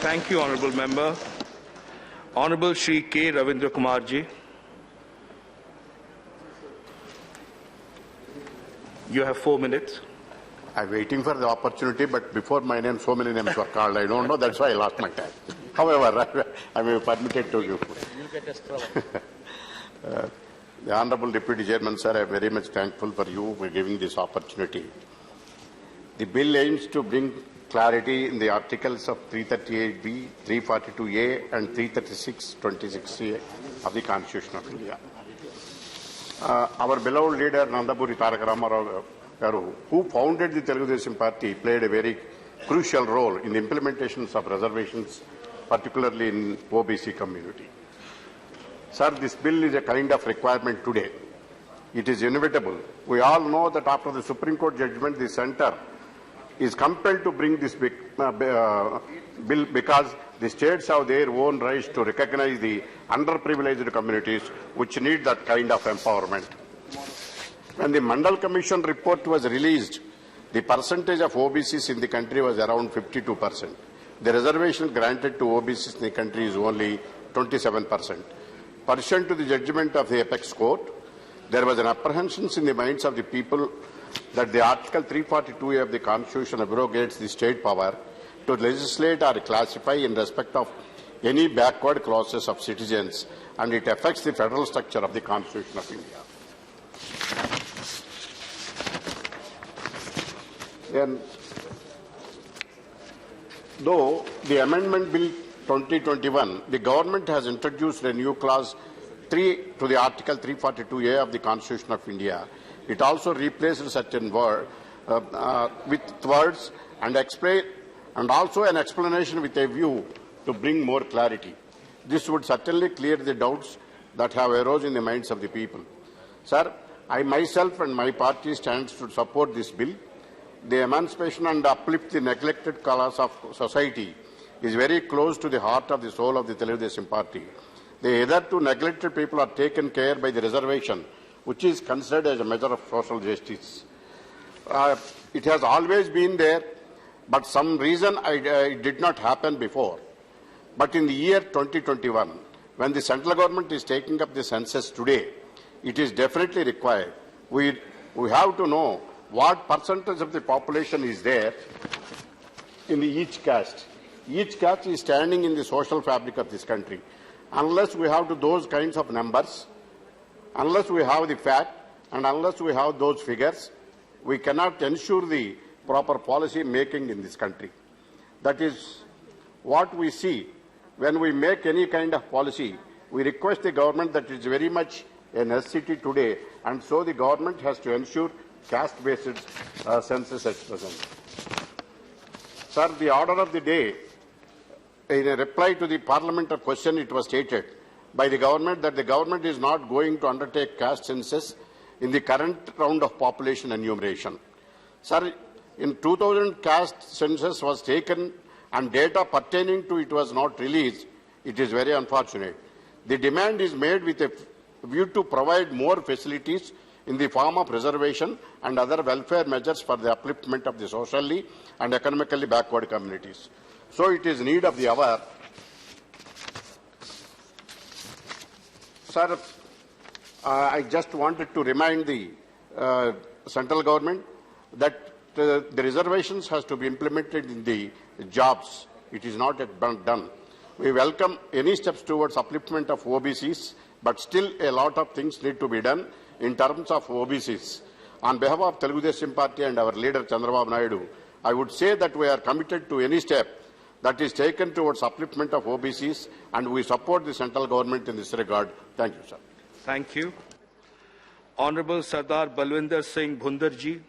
Thank you, Honourable Member. Honourable Shri K. Ravindra Kumar ji. You have 4 minutes. I'm waiting for the opportunity, but before my name, so many names were called. I don't know. That's why I lost my time. However, I may be permitted to you. The Honourable Deputy Chairman, sir, I am very much thankful for you for giving this opportunity. The bill aims to bring clarity in the articles of 338B, 342A and 336(26)A of the Constitution of India. Our beloved leader Nandapuri Tarak Ramarao Garu, who founded the Telugu Desam Party, played a very crucial role in the implementations of reservations, particularly in OBC community. Sir, this bill is a kind of requirement today. It is inevitable. We all know that after the Supreme Court judgment, the centre is compelled to bring this bill because the states have their own rights to recognize the underprivileged communities which need that kind of empowerment. When the Mandal Commission report was released, the percentage of OBCs in the country was around 52%. The reservation granted to OBCs in the country is only 27%. Pursuant to the judgment of the Apex Court, there was an apprehension in the minds of the people that the Article 342A of the Constitution abrogates the state power to legislate or classify in respect of any backward classes of citizens, and it affects the federal structure of the Constitution of India. Then, though the Amendment Bill 2021, the government has introduced a new clause 3 to the Article 342A of the Constitution of India. It also replaced certain words with words and also an explanation with a view to bring more clarity. This would certainly clear the doubts that have arose in the minds of the people. Sir, I myself and my party stands to support this bill. The emancipation and uplift the neglected class of society is very close to the heart of the soul of the Telugu Desam Party. The hitherto neglected people are taken care by the reservation, which is considered as a measure of social justice. It has always been there, but some reason it did not happen before. But in the year 2021, when the central government is taking up the census today, it is definitely required. We have to know what percentage of the population is there in each caste. Each caste is standing in the social fabric of this country. Unless we have those kinds of numbers, unless we have the fact, and unless we have those figures, we cannot ensure the proper policy making in this country. That is what we see when we make any kind of policy. We request the government that is very much a necessity today, and so the government has to ensure caste-based census at present. Sir, the order of the day, in a reply to the parliamentary question, it was stated by the government that the government is not going to undertake caste census in the current round of population enumeration. Sir, in 2000 caste census was taken and data pertaining to it was not released. It is very unfortunate. The demand is made with a view to provide more facilities in the form of reservation and other welfare measures for the upliftment of the socially and economically backward communities. So it is need of the hour. Sir, I just wanted to remind the central government that the reservations has to be implemented in the jobs. It is not yet done. We welcome any steps towards upliftment of OBCs, but still a lot of things need to be done in terms of OBCs. On behalf of Telugu Desam Party and our leader Chandrababu Naidu, I would say that we are committed to any step that is taken towards upliftment of OBCs, and we support the central government in this regard. Thank you, sir. Thank you. Honourable Sardar Balwinder Singh Bhundarji.